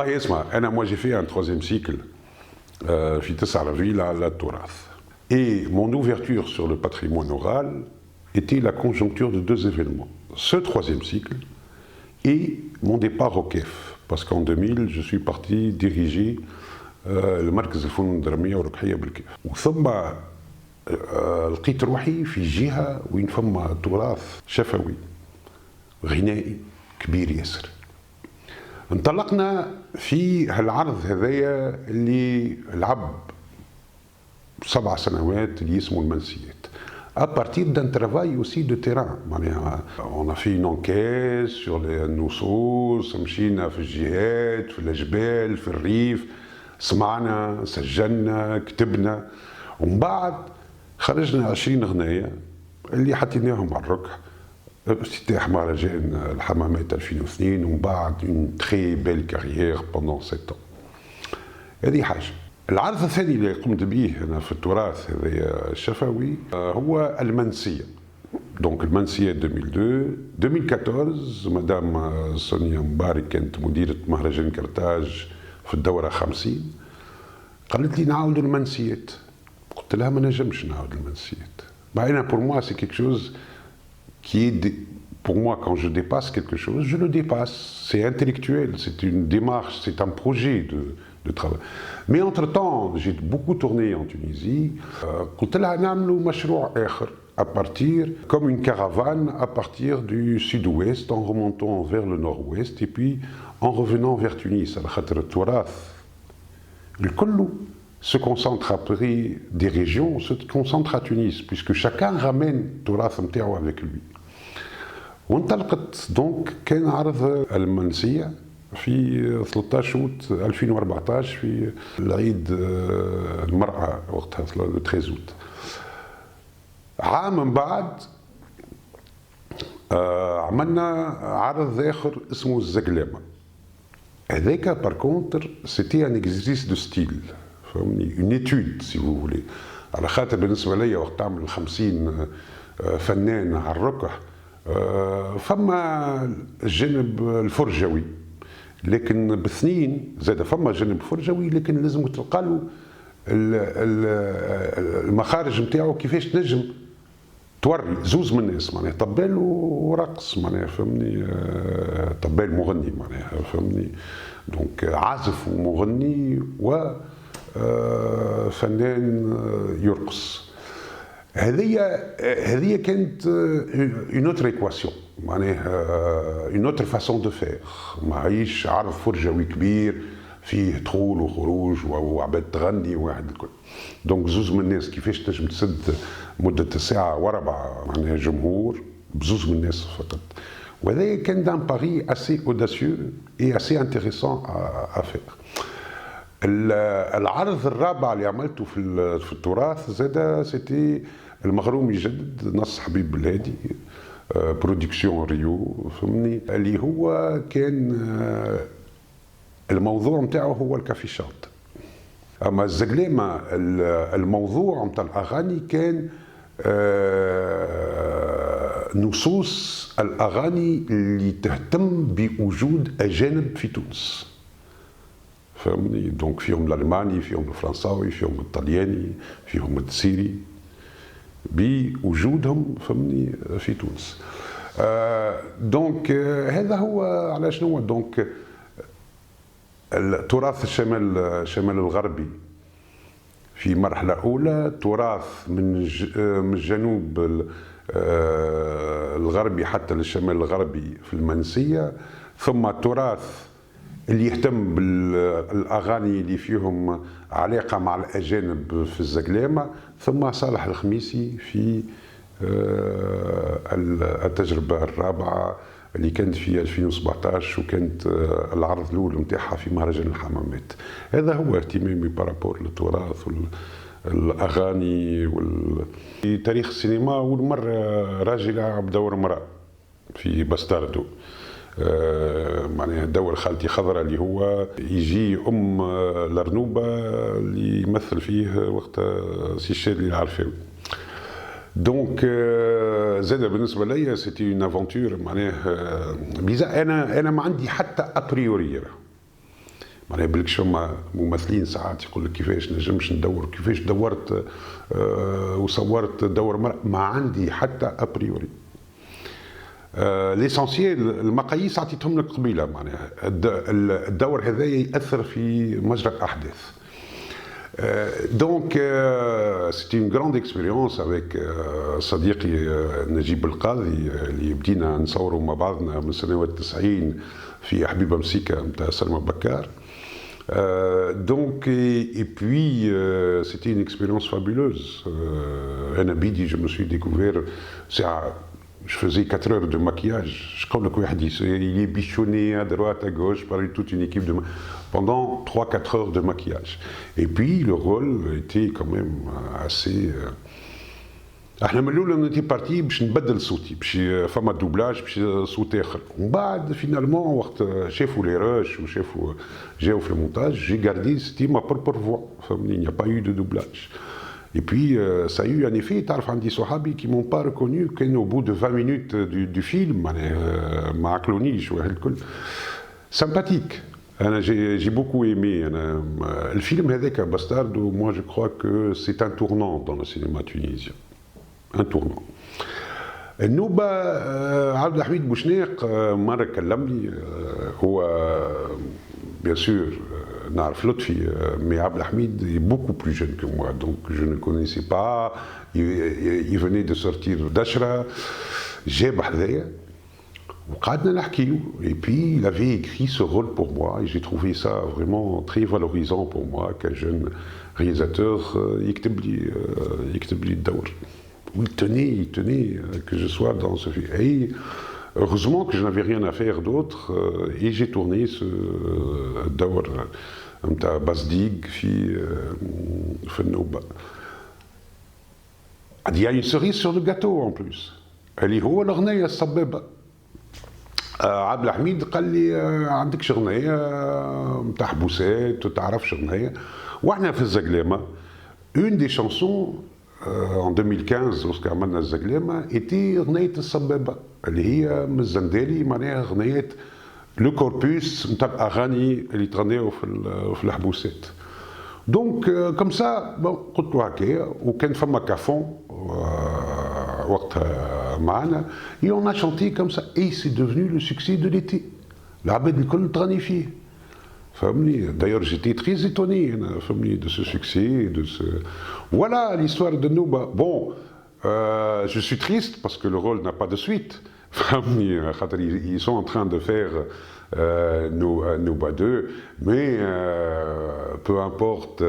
والله اسمع انا moi j'ai fait un troisième cycle في 9 رجيل على التراث. Et mon ouverture sur le patrimoine oral était la conjoncture de deux événements. Ce troisième cycle et mon départ au KEF. Parce qu'en 2000, je suis parti diriger le مركز الفنون الدرامية والربحية بالكيف. وثم لقيت روحي في جهة وين فما تراث شفوي غنائي كبير ياسر. انطلقنا في هالعرض هذايا اللي لعب 7 سنوات اللي اسمه المنسيات. À partir d'un travail aussi de terrain. On a fait une enquête sur les nuصوص، مشينا في الجهات، في الجبال، في الريف، سمعنا، سجلنا، كتبنا، ومن بعد خرجنا 20 غناية اللي حطيناهم على الركح. افتتاح مهرجان الحمامات 2002 ومن بعد une très belle carrière pendant 7 ans. هذه حاجة. العرض الثاني اللي قمت به أنا في التراث هذا الشفوي هو المنسية. دونك المنسية 2002 2014 مدام سونيا مبارك كانت مديرة مهرجان كرتاج في الدورة 50 قالت لي نعاود المنسيات. قلت لها ما نجمش نعاود المنسيات. أنا pour moi c'est quelque chose qui est pour moi quand je dépasse quelque chose je le dépasse. C'est intellectuel, c'est une démarche, c'est un projet de travail. Mais entre-temps, j'ai beaucoup tourné en Tunisie. قلت لها نعملوا مشروع آخر à partir, comme une caravane à partir du sud-ouest en remontant vers le nord-ouest et puis en revenant vers Tunis. على خاطر التراث الكل se concentre après des régions, se concentre à Tunis puisque chacun ramène التراث نتاعو avec lui. وانطلقت دونك كان عرض المنسية في 13 أوت 2014 في العيد المرأة وقتها 13 أوت. عام من بعد عملنا عرض آخر اسمه الزقلامة. هذاك بار كونتر سيتي ان اكزرسيس دو ستيل، فهمني، اون ايتود سي فو فولي. على خاطر بالنسبة ليا وقت تعمل 50 فنان على الركح فما الجانب الفرجوي، لكن باثنين زاد فما جانب فرجوي لكن لازم تلقى له المخارج نتاعو كيفاش تنجم توري زوز من الناس، معناها طبال ورقص، معناها فهمني، طبال مغني معناها فهمني، دونك عازف ومغني وفنان يرقص. هذه كانت اون اوتر ايكواسيون، معناها اون اوتر فاسون دو فير. معيش عرض فرجوي كبير فيه دخول وخروج وعباد تغني واحد الكل. دونك زوز من الناس كيفاش تنجم تسد مدة ساعة وربع معناها جمهور بزوز من الناس فقط. وهذا كان دان باري اسي اوداسيو اي اسي انتريسون ا فير. العرض الرابع اللي عملته في التراث زاد سيتي المغروم يجدد نص حبيب الهادي برودكسيون ريو، فهمني، اللي هو كان الموضوع نتاعو هو الكافيشات. اما الزقلامة الموضوع نتاع الاغاني كان نصوص الاغاني اللي تهتم بوجود اجانب في تونس، فهمني، دونك فيهم الالماني، فيهم الفرنساوي، فيهم الطلياني، فيهم السيري، بوجودهم فهمني في تونس. دونك هذا هو على شنو. دونك التراث الشمال الغربي في مرحلة أولى، تراث من الجنوب الغربي حتى للشمال الغربي في المنسية، ثم تراث اللي يهتم بالاغاني اللي فيهم علاقه مع الاجانب في الزقلامه، ثم صالح الخميسي في التجربه الرابعه اللي كانت في 2017 وكانت العرض الاول نتاعها في مهرجان الحمامات. هذا هو اهتمامي بارابور للتراث والاغاني في تاريخ السينما. اول مره راجل لعب دور امراه في باستاردو، معناها دور خالتي خضراء اللي هو يجي الارنوبه اللي يمثل فيه وقت سي الشادلي العرفاوي. دونك زاد بالنسبه ليا سيتي اون افونتور، معناها انا ما عندي حتى ابريوري، معناها بالكش فما ممثلين ساعات يقول لك كيفاش نجمش ندور، كيفاش دورت وصورت دور مرأة، ما عندي حتى ابريوري. ليسونسيال المقاييس عطيتهم لك قبيله، معناها الدور هذا ياثر في مجرى الاحداث. Donc c'était une grande expérience avec صديقي نجيب القاضي اللي بدينا نصوروا مع بعضنا من سنوات 90 في حبيبه مسيكه نتاع سلمى بكار. Donc et puis c'était une expérience fabuleuse. أنا بيدي je me suis découvert, je faisais 4 heures de maquillage. Je crois que il est bichonné à droite, à gauche par toute une équipe pendant 3-4 heures de maquillage. Et puis le rôle était quand même assez. احنا من الاول نتي بارتي باش نبدل صوتي، باش فما دوبلاج باش صوت اخر، ومن بعد فينالمون وقت شافوا لي روش وشافوا جاوا في المونتاج جي غاردي سيتي ما بروبر فوا، فهمني، ني با يو دو دوبلاج. Et puis ça a eu un effet. تعرف عندي صحابي qui m'ont pas reconnu كانوا au bout de 20 minutes du film معناها ما عقلونيش واحد الكل. Sympathique. أنا j'ai beaucoup aimé. أنا الفيلم هذاك باستاردو, moi je crois que c'est un tournant dans le cinéma tunisien. Un tournant. النوبة عبد الحميد بوشناق مرة كلمني, هو bien sûr نعرف لطفي, mais Abdel Hamid est beaucoup plus jeune que moi, donc je ne connaissais pas. Il venait de sortir d'Ashra, جاب حذايا وقعدنا نحكيو, et puis il avait écrit ce rôle pour moi et j'ai trouvé ça vraiment très valorisant pour moi qu'un jeune réalisateur يكتب لي الدور. Il tenait que je sois dans ce film. Et heureusement que je n'avais rien à faire d'autre et j'ai tourné ce دور نتاع بازديق في النوبة. Il y a une cerise sur le gâteau en plus. اللي هو الأغنية الصبابة. عبد الحميد قال لي عندك أغنية نتاع حبوسات وتعرفش أغنية؟ وإحنا في الزقلامة une des chansons en 2015 lorsque عملنا الزقلامة était أغنية الصبابة اللي هي من الزندالي, معناها أغنية لو كوربوس نتاع الأغاني اللي تغنيو في الحبوسات. دونك كوم سا قلت له هكايا, وكان فما كافون وقتها معنا, et on a chanté comme ça et c'est devenu le succès de l'été. العباد الكل تغني فيه, فهمني. D'ailleurs j'étais très étonné de ce succès, de ce. Voilà l'histoire de Nouba. Bon, je suis triste parce que le rôle n'a pas de suite. Ils sont en train de faire Nouba 2, mais peu importe,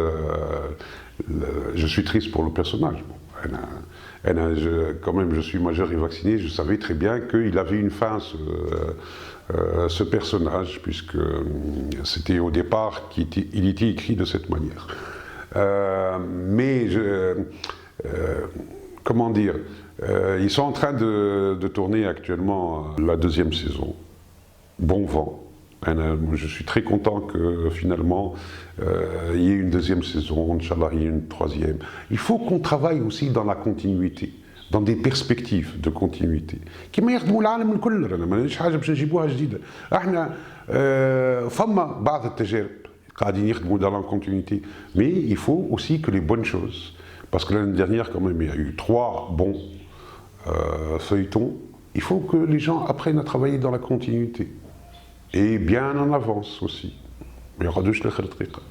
je suis triste pour le personnage. Quand même, je suis majeur et vacciné, je savais très bien qu'il avait une fin, ce personnage, puisque c'était au départ qu'il était écrit de cette manière. Mais comment dire, ils sont en train de tourner actuellement la 2e saison. Bon vent. Je suis très content que finalement il y ait une 2e saison, Inch'Allah il y ait une 3e. Il faut qu'on travaille aussi dans la continuité, dans des perspectives de continuité. كما يخدموا العالم الكل, انا مانيش حاجه باش نجيبوها جديده. احنا فما بعض التجارب قاعدين يخدموا dans la continuité, mais il faut aussi que les bonnes choses, parce que l'année dernière quand même il y a eu 3 bons feuilletons, il faut que les gens apprennent à travailler dans la continuité et bien en avance aussi. ما يقعدوش لاخر دقيقه.